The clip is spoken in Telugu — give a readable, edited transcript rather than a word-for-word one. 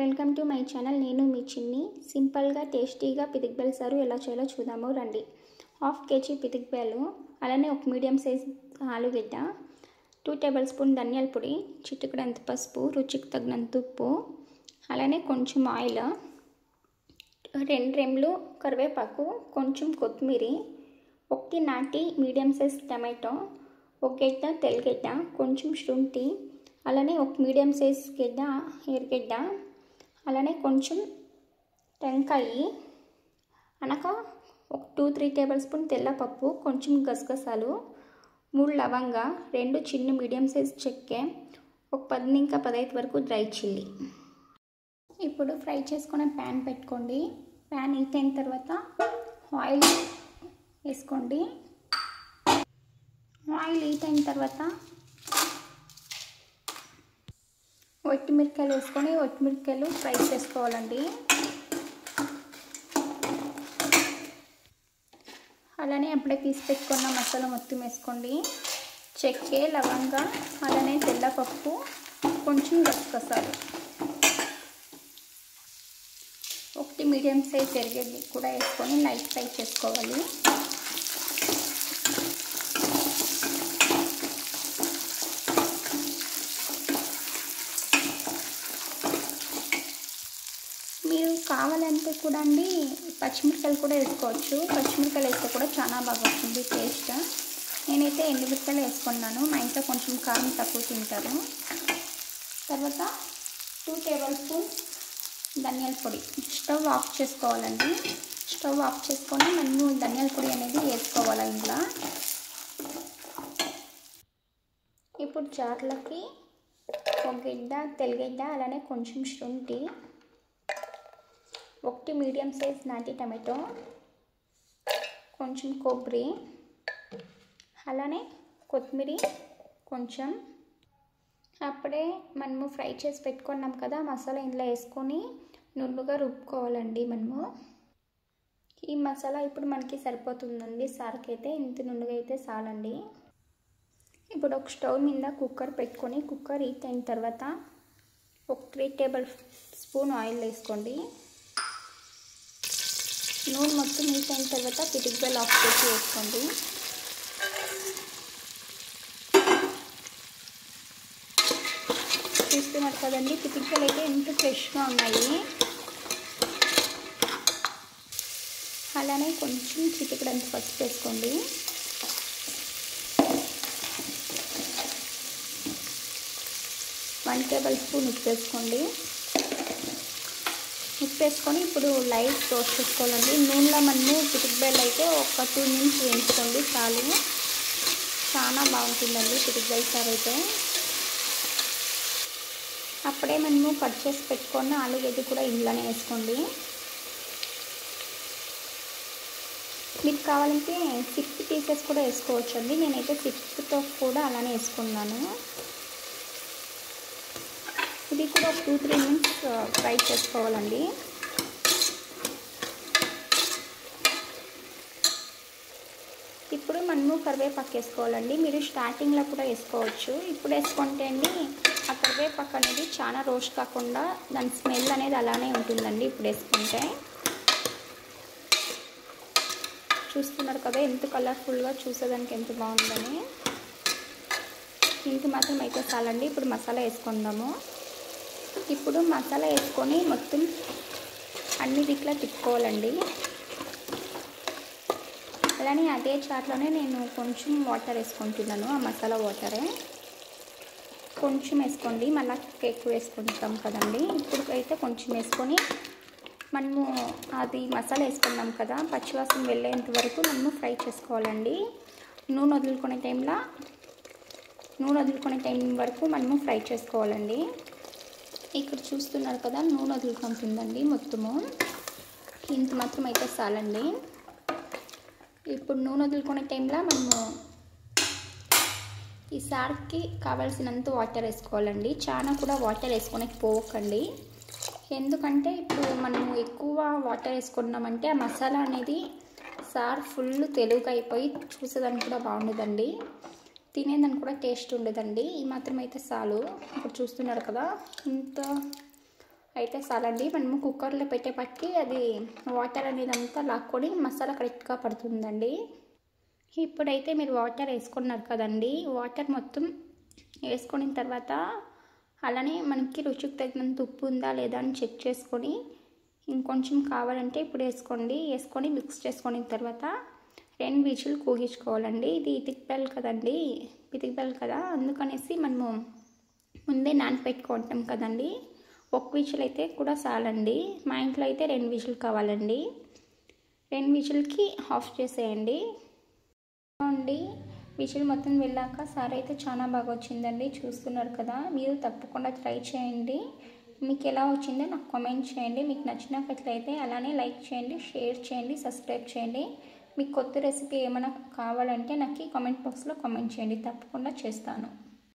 Welcome to my channel. నేను మీ చిన్ని. సింపుల్గా టేస్టీగా పితిక్ సారు ఎలా చేయాలో చూద్దాము రండి. 1/2 kg పితిక్ బేలు, అలానే ఒక మీడియం సైజ్ ఆలుగడ్డ, 2 టేబుల్ స్పూన్ ధనియాల పొడి, చిటికెడంత పసుపు, రుచికి తగినంత ఉప్పు, అలానే కొంచెం ఆయిల్, 2 రెమ్మలు కరివేపాకు, కొంచెం కొత్తిమీర, 1 నాటి మీడియం సైజ్ టమాటో, 1 గడ్డ తెల్లగడ్డ, కొంచెం శుంఠి, అలానే 1 మీడియం సైజ్ గడ్డ ఎర్రగడ్డ, అలానే కొంచెం టెంకాయ, అనక ఒక 2-3 టేబుల్ స్పూన్ తెల్లపప్పు, కొంచెం గసగసాలు, 3 లవంగా, 2 చిన్న మీడియం సైజ్ చెక్క, ఒక 10-15 వరకు డ్రై చిల్లీ. ఇప్పుడు ఫ్రై చేసుకున్న ప్యాన్ పెట్టుకోండి. ప్యాన్ హీట్ అయిన తర్వాత ఆయిల్ వేసుకోండి. ఆయిల్ హీట్ అయిన తర్వాత ఒట్టిమిరకాయలు వేసుకొని ఒట్టిమిరకాయలు ఫ్రై చేసుకోవాలండి. అలానే అప్పుడే తీసి పెట్టుకున్న మసాలా మొత్తం వేసుకోండి. చెక్క, లవంగా, అలానే తెల్లపప్పు, కొంచెం గసగసాలు, 1 మీడియం సైజ్ ఎర్రగడ్డ కూడా వేసుకొని లైట్ ఫ్రై చేసుకోవాలి. మీరు కావాలంటే కూడా అండి పచ్చిమిరపకాయలు కూడా వేసుకోవచ్చు. పచ్చిమిరపకాయలు వేస్తే కూడా చాలా బాగా వస్తుంది టేస్ట్. నేనైతే ఎండుమిరపకాయలు వేసుకున్నాను. మా ఇంట్లో కొంచెం కారం తక్కువ తింటారు. తర్వాత 2 టేబుల్ స్పూన్ ధనియాల పొడి. స్టవ్ ఆఫ్ చేసుకోవాలండి. స్టవ్ ఆఫ్ చేసుకొని మనము ధనియాల పొడి అనేది వేసుకోవాలి ఇంట్లో. ఇప్పుడు జార్లకి 1 గడ్డ తెల్లగడ్డ, అలానే కొంచెం శుంఠి, 1 మీడియం సైజ్ నాటి టమాటో, కొంచెం కొబ్బరి, అలానే కొత్తిమీర కొంచెం, అప్పుడే మనము ఫ్రై చేసి పెట్టుకున్నాం కదా మసాలా ఇందులో వేసుకొని నున్నుగా రుబ్బుకోవాలండి. మనము ఈ మసాలా ఇప్పుడు మనకి సరిపోతుందండి. సార్కైతే ఇంత నున్నుగా అయితే చాలండి. ఇప్పుడు ఒక స్టవ్ మీద కుక్కర్ పెట్టుకొని కుక్కర్ హీట్ అయిన తర్వాత ఒక 3 టేబుల్ స్పూన్ ఆయిల్ వేసుకోండి. నూనె మొత్తం హీట్ అయిన తర్వాత పితిక్ బేలు ఆఫ్ చేసి వేసుకోండి. చూస్తున్నారు కదండి పితిక్ బేలు అయితే ఎంత ఫ్రెష్గా ఉన్నాయి. అలానే కొంచెం చిటికెడంత పసుపు వేసుకోండి. వన్ టేబుల్ స్పూన్ ఉప్పు వేసుకోండి. ఉప్పు వేసుకొని ఇప్పుడు లైట్ రోస్ట్ చేసుకోవాలండి. నూనెలో మనము పితిక్ బేలు అయితే ఒక 2 మినిట్స్ వేయించుకోండి చాలు. చాలా బాగుంటుందండి పితిక్ బేలు సార్ అయితే. అప్పుడే మనము కట్ చేసి పెట్టుకున్న ఆలుగడ్డ కూడా ఇందులోనే వేసుకోండి. మీకు కావాలంటే 6 పీసెస్ కూడా వేసుకోవచ్చు అండి. నేనైతే 6తో కూడా అలానే వేసుకున్నాను. ఇది కూడా ఒక 2-3 మినిట్స్ ఫ్రై చేసుకోవాలండి. ఇప్పుడు మనము కరివేపాకు వేసుకోవాలండి. మీరు స్టార్టింగ్లో కూడా వేసుకోవచ్చు. ఇప్పుడు వేసుకుంటే అండి ఆ కరివేపాకు అనేది చాలా రోస్ట్ కాకుండా దాని స్మెల్ అనేది అలానే ఉంటుందండి. ఇప్పుడు వేసుకుంటే చూస్తున్నారు కదా ఎంత కలర్ఫుల్గా, చూసేదానికి ఎంత బాగుందని. ఇంత మాత్రం అయితే చాలండి. ఇప్పుడు మసాలా వేసుకుందాము. ఇప్పుడు మసాలా వేసుకొని మొత్తం అన్ని దిక్కులా తిప్పుకోవాలండి. అలానే అదే చాట్లోనే నేను కొంచెం వాటర్ వేసుకుంటున్నాను. ఆ మసాలా వాటరే కొంచెం వేసుకోండి. మళ్ళీ ఎక్కువ వేసుకుంటాం కదండి. ఇప్పుడు అయితే కొంచెం వేసుకొని మనము అది మసాలా వేసుకున్నాం కదా పచ్చివాసన వెళ్ళేంత వరకు మనము ఫ్రై చేసుకోవాలండి. నూనె వదులుకునే టైం వరకు మనము ఫ్రై చేసుకోవాలండి. ఇక్కడ చూస్తున్నారు కదా నూనె వదులుకుంటుందండి మొత్తము. ఇంత మాత్రం అయితే చాలండి. ఇప్పుడు నూనె వదులుకునే టైంలో మనము ఈ సార్కి కావాల్సినంత వాటర్ వేసుకోవాలండి. చాలా కూడా వాటర్ వేసుకొని పోకండి. ఎందుకంటే ఇప్పుడు మనము ఎక్కువ వాటర్ వేసుకున్నామంటే ఆ మసాలా అనేది సార్ ఫుల్ తెలుగు అయిపోయి చూసేదానికి కూడా బాగుండదండి. తినేదానికి కూడా టేస్ట్ ఉండదండి. ఈ మాత్రం అయితే చాలు. ఇప్పుడు చూస్తున్నారు కదా ఇంత అయితే చాలండి. మనము కుక్కర్లో పెట్టేపటికి అది వాటర్ అనేది అంతా లాక్కొని మసాలా కరెక్ట్గా పడుతుందండి. ఇప్పుడైతే మీరు వాటర్ వేసుకున్నారు కదండి, వాటర్ మొత్తం వేసుకున్న తర్వాత అలానే మనకి రుచికి తగినంత ఉప్పు ఉందా లేదా అని చెక్ చేసుకొని ఇంకొంచెం కావాలంటే ఇప్పుడు వేసుకొని మిక్స్ చేసుకున్న తర్వాత 2 విజిల్ కూగించుకోవాలండి. ఇది పితికిబెల్లు కదండి, పితికిబెల్లు కదా, అందుకనేసి మనము ముందే నానపెట్టుకుంటాం కదండి. 1 విజిల్ అయితే కూడా చాలండి. మా ఇంట్లో అయితే 2 విజిల్ కావాలండి. 2 విజిల్కి ఆఫ్ చేసేయండి అండి. విజిల్ మొత్తం వెళ్ళాక సారీ అయితే చాలా బాగా వచ్చిందండి. చూస్తున్నారు కదా, మీరు తప్పకుండా ట్రై చేయండి. మీకు ఎలా వచ్చిందో నాకు కామెంట్ చేయండి. మీకు నచ్చినట్లయితే అలానే లైక్ చేయండి, షేర్ చేయండి, సబ్స్క్రైబ్ చేయండి. మీకు కొత్త రెసిపీ ఏమైనా కావాలంటే నాకు కామెంట్ బాక్స్లో కామెంట్ చేయండి, తప్పకుండా చేస్తాను.